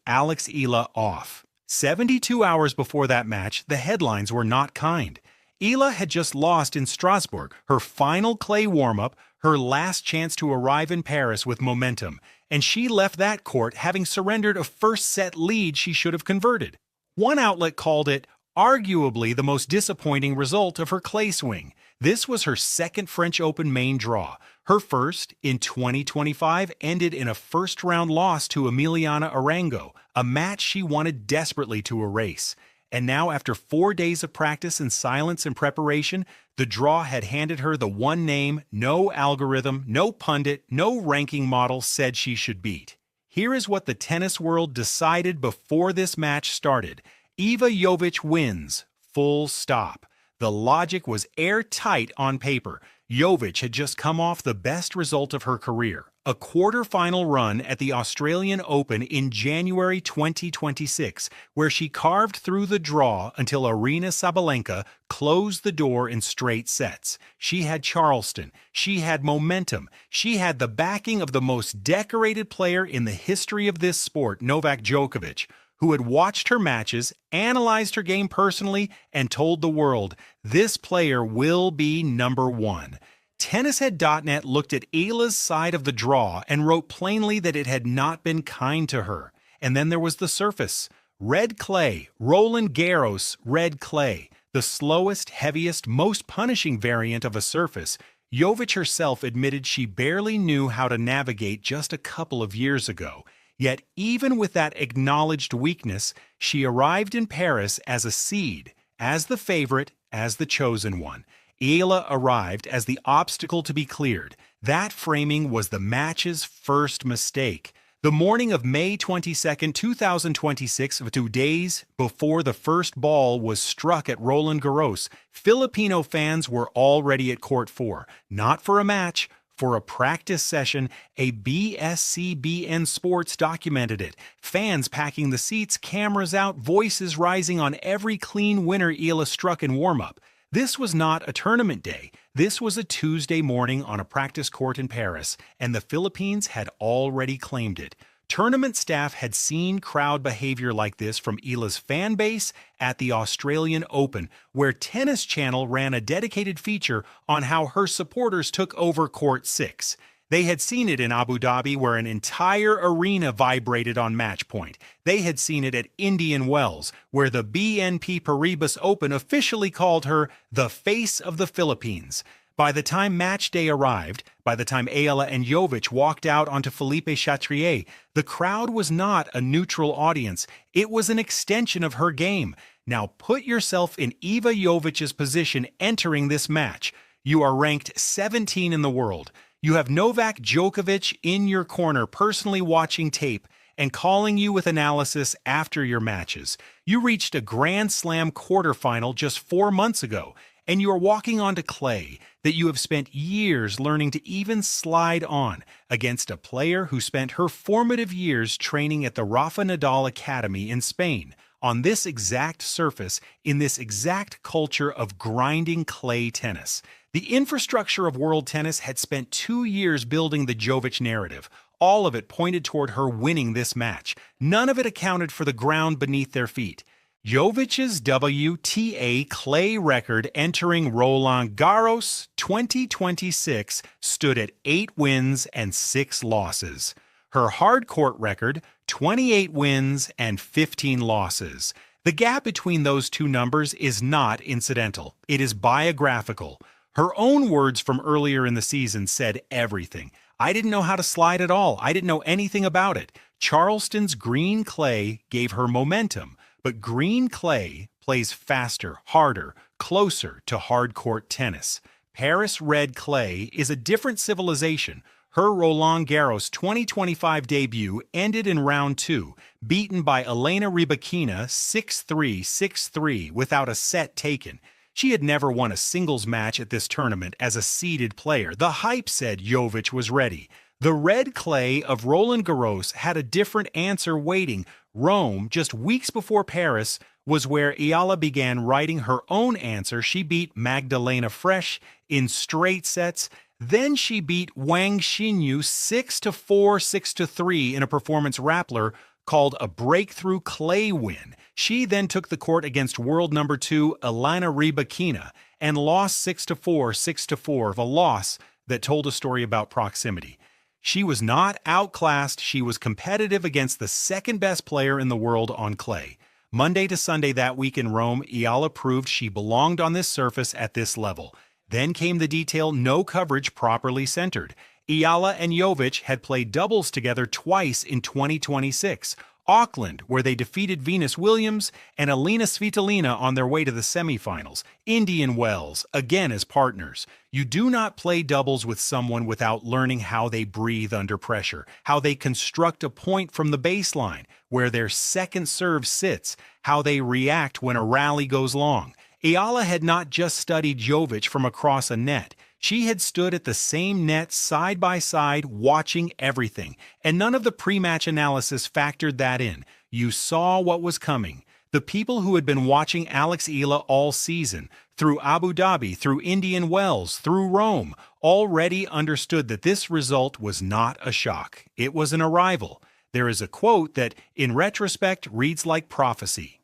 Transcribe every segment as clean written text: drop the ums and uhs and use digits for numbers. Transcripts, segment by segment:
Alex Eala off. 72 hours before that match, the headlines were not kind. Eala had just lost in Strasbourg, her final clay warm-up, her last chance to arrive in Paris with momentum, and she left that court having surrendered a first-set lead she should have converted. One outlet called it arguably the most disappointing result of her clay swing. This was her second French Open main draw. Her first, in 2025, ended in a first-round loss to Emiliana Arango, a match she wanted desperately to erase. And now, after 4 days of practice and silence and preparation, the draw had handed her the one name no algorithm, no pundit, no ranking model said she should beat. Here is what the tennis world decided before this match started. Iva Jovic wins, full stop. The logic was airtight on paper. Jovic had just come off the best result of her career, a quarterfinal run at the Australian Open in January 2026, where she carved through the draw until Aryna Sabalenka closed the door in straight sets. She had Charleston, she had momentum, she had the backing of the most decorated player in the history of this sport, Novak Djokovic, who had watched her matches, analyzed her game personally, and told the world, this player will be number one. Tennishead.net looked at Eala's side of the draw and wrote plainly that it had not been kind to her. And then there was the surface. Red clay, Roland Garros red clay, the slowest, heaviest, most punishing variant of a surface. Jovic herself admitted she barely knew how to navigate just a couple of years ago. Yet even with that acknowledged weakness, she arrived in Paris as a seed, as the favorite, as the chosen one. Eala arrived as the obstacle to be cleared. That framing was the match's first mistake. The morning of May 22, 2026, 2 days before the first ball was struck at Roland Garros, Filipino fans were already at court 4, not for a match, for a practice session. A BSCBN Sports documented it. Fans packing the seats, cameras out, voices rising on every clean winner Eala struck in warm-up. This was not a tournament day. This was a Tuesday morning on a practice court in Paris, and the Philippines had already claimed it. Tournament staff had seen crowd behavior like this from Eala's fan base at the Australian Open, where Tennis Channel ran a dedicated feature on how her supporters took over Court 6. They had seen it in Abu Dhabi, where an entire arena vibrated on match point. They had seen it at Indian Wells, where the BNP Paribas Open officially called her the face of the Philippines. By the time match day arrived, by the time Eala and Jovic walked out onto Felipe Chatrier, the crowd was not a neutral audience. It was an extension of her game. Now put yourself in Iva Jovic's position entering this match. You are ranked 17 in the world. You have Novak Djokovic in your corner personally watching tape and calling you with analysis after your matches. You reached a Grand Slam quarterfinal just 4 months ago, and you are walking onto clay that you have spent years learning to even slide on against a player who spent her formative years training at the Rafa Nadal Academy in Spain, on this exact surface, in this exact culture of grinding clay tennis. The infrastructure of world tennis had spent 2 years building the Jovic narrative. All of it pointed toward her winning this match. None of it accounted for the ground beneath their feet. Jovic's WTA clay record entering Roland Garros 2026 stood at 8 wins and 6 losses. Her hard court record, 28 wins and 15 losses. The gap between those two numbers is not incidental. It is biographical. Her own words from earlier in the season said everything. I didn't know how to slide at all. I didn't know anything about it. Charleston's green clay gave her momentum. But green clay plays faster, harder, closer to hard court tennis. Paris red clay is a different civilization. Her Roland Garros 2025 debut ended in round 2, beaten by Elena Rybakina 6-3, 6-3 without a set taken. She had never won a singles match at this tournament as a seeded player. The hype said Jovic was ready. The red clay of Roland Garros had a different answer waiting. Rome, just weeks before Paris, was where Eala began writing her own answer. She beat Magdalena Fresh in straight sets. Then she beat Wang Xinyu 6-4, 6-3 in a performance rappler, called a breakthrough clay win. She then took the court against world number 2 Elena Rybakina and lost 6-4, 6-4, a loss that told a story about proximity. She was not outclassed, she was competitive against the second-best player in the world on clay. Monday to Sunday that week in Rome, Eala proved she belonged on this surface at this level. Then came the detail: no coverage properly centered. Eala and Jovic had played doubles together twice in 2026. Auckland, where they defeated Venus Williams, and Alina Svitolina on their way to the semifinals. Indian Wells, again as partners. You do not play doubles with someone without learning how they breathe under pressure, how they construct a point from the baseline, where their second serve sits, how they react when a rally goes long. Eala had not just studied Jovic from across a net. She had stood at the same net side by side watching everything, and none of the pre-match analysis factored that in. You saw what was coming. The people who had been watching Alex Eala all season, through Abu Dhabi, through Indian Wells, through Rome, already understood that this result was not a shock. It was an arrival. There is a quote that, in retrospect, reads like prophecy.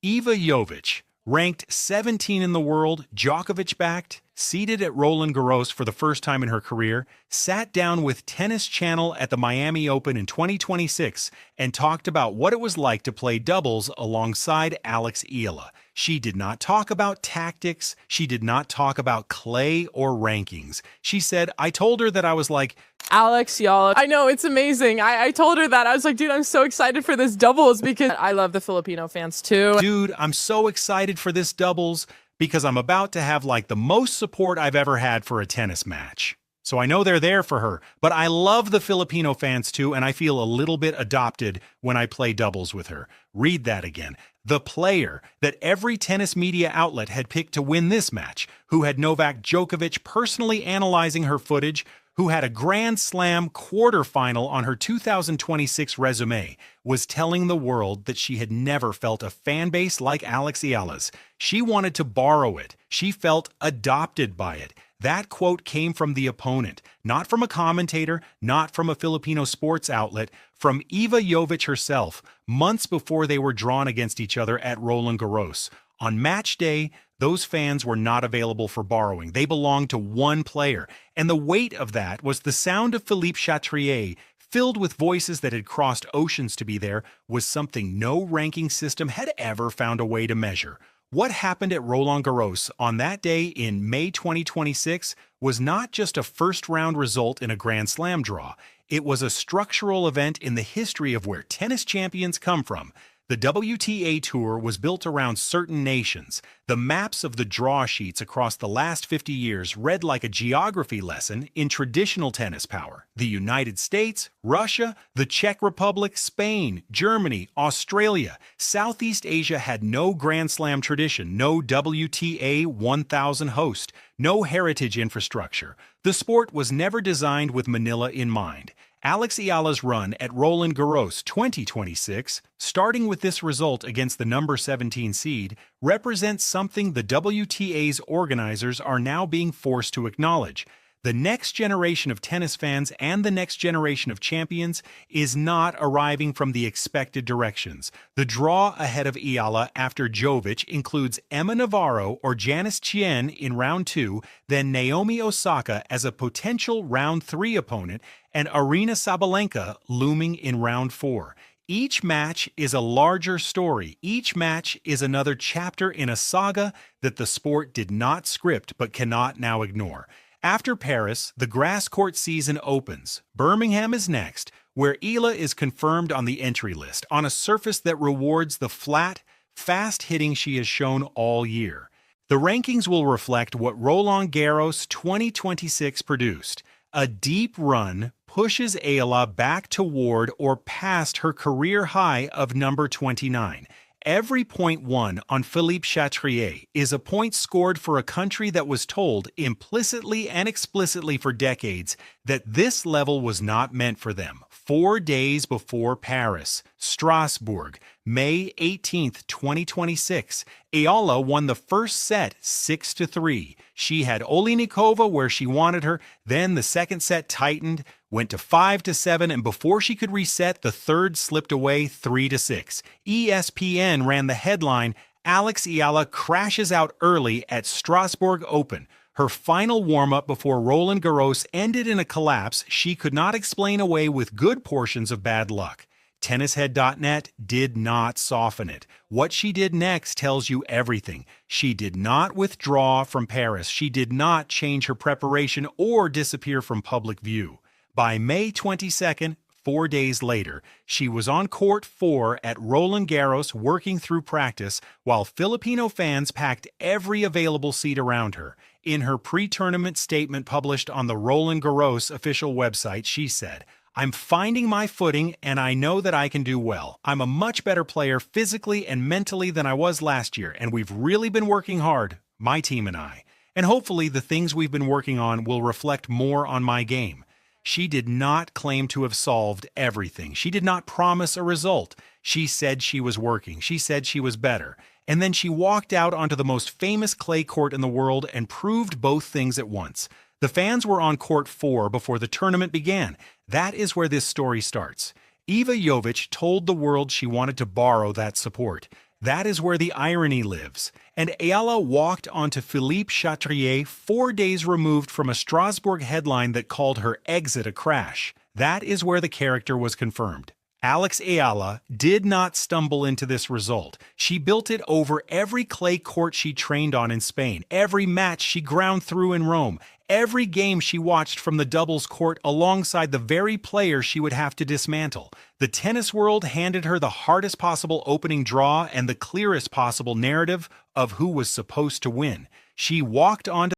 Iva Jovic, ranked 17 in the world, Djokovic-backed, seated at Roland Garros for the first time in her career, sat down with Tennis Channel at the Miami Open in 2026 and talked about what it was like to play doubles alongside Alex Eala. She did not talk about tactics. She did not talk about clay or rankings. She said, I told her that I was like, Alex, y'all, I know, it's amazing. I told her that. I was like, dude, I'm so excited for this doubles because I love the Filipino fans too. Dude, I'm so excited for this doubles because I'm about to have like the most support I've ever had for a tennis match. So I know they're there for her, but I love the Filipino fans too, and I feel a little bit adopted when I play doubles with her. Read that again. The player that every tennis media outlet had picked to win this match, who had Novak Djokovic personally analyzing her footage, who had a Grand Slam quarterfinal on her 2026 resume, was telling the world that she had never felt a fan base like Alex Eala's. She wanted to borrow it. She felt adopted by it. That quote came from the opponent, not from a commentator, not from a Filipino sports outlet, from Iva Jovic herself, months before they were drawn against each other at Roland Garros. On match day, those fans were not available for borrowing. They belonged to one player, and the weight of that was the sound of Philippe Chatrier, filled with voices that had crossed oceans to be there, was something no ranking system had ever found a way to measure. What happened at Roland Garros on that day in May 2026 was not just a first-round result in a Grand Slam draw. It was a structural event in the history of where tennis champions come from. The WTA Tour was built around certain nations. The maps of the draw sheets across the last 50 years read like a geography lesson in traditional tennis power. The United States, Russia, the Czech Republic, Spain, Germany, Australia, Southeast Asia had no Grand Slam tradition, no WTA 1000 host, no heritage infrastructure. The sport was never designed with Manila in mind. Alex Eala's run at Roland Garros 2026, starting with this result against the number 17 seed, represents something the WTA's organizers are now being forced to acknowledge. The next generation of tennis fans and the next generation of champions is not arriving from the expected directions. The draw ahead of Eala after Jovic includes Emma Navarro or Janice Chien in round 2, then Naomi Osaka as a potential round 3 opponent, and Aryna Sabalenka looming in round 4. Each match is a larger story. Each match is another chapter in a saga that the sport did not script but cannot now ignore. After Paris, the grass court season opens. Birmingham is next, where Eala is confirmed on the entry list, on a surface that rewards the flat, fast hitting she has shown all year. The rankings will reflect what Roland Garros 2026 produced. A deep run pushes Eala back toward or past her career high of number 29. Every point won on Philippe Chatrier is a point scored for a country that was told implicitly and explicitly for decades that this level was not meant for them. 4 days before Paris, Strasbourg, May 18, 2026, Eala won the first set 6-3. She had Oleinikova where she wanted her, then the second set tightened went to 5-7, and before she could reset, the third slipped away 3-6. ESPN ran the headline, Alex Eala crashes out early at Strasbourg Open. Her final warm-up before Roland Garros ended in a collapse she could not explain away with good portions of bad luck. Tennishead.net did not soften it. What she did next tells you everything. She did not withdraw from Paris. She did not change her preparation or disappear from public view. By May 22nd, 4 days later, she was on court 4 at Roland Garros working through practice while Filipino fans packed every available seat around her. In her pre-tournament statement published on the Roland Garros official website, she said, "I'm finding my footing and I know that I can do well. I'm a much better player physically and mentally than I was last year, and we've really been working hard, my team and I. And hopefully the things we've been working on will reflect more on my game." She did not claim to have solved everything. She did not promise a result. She said she was working. She said she was better. And then she walked out onto the most famous clay court in the world and proved both things at once. The fans were on court 4 before the tournament began. That is where this story starts. Iva Jovic told the world she wanted to borrow that support. That is where the irony lives. And Eala walked onto Philippe Chatrier 4 days removed from a Strasbourg headline that called her exit a crash. That is where the character was confirmed. Alex Eala did not stumble into this result. She built it over every clay court she trained on in Spain, every match she ground through in Rome, every game she watched from the doubles court alongside the very player she would have to dismantle. The tennis world handed her the hardest possible opening draw and the clearest possible narrative of who was supposed to win. She walked onto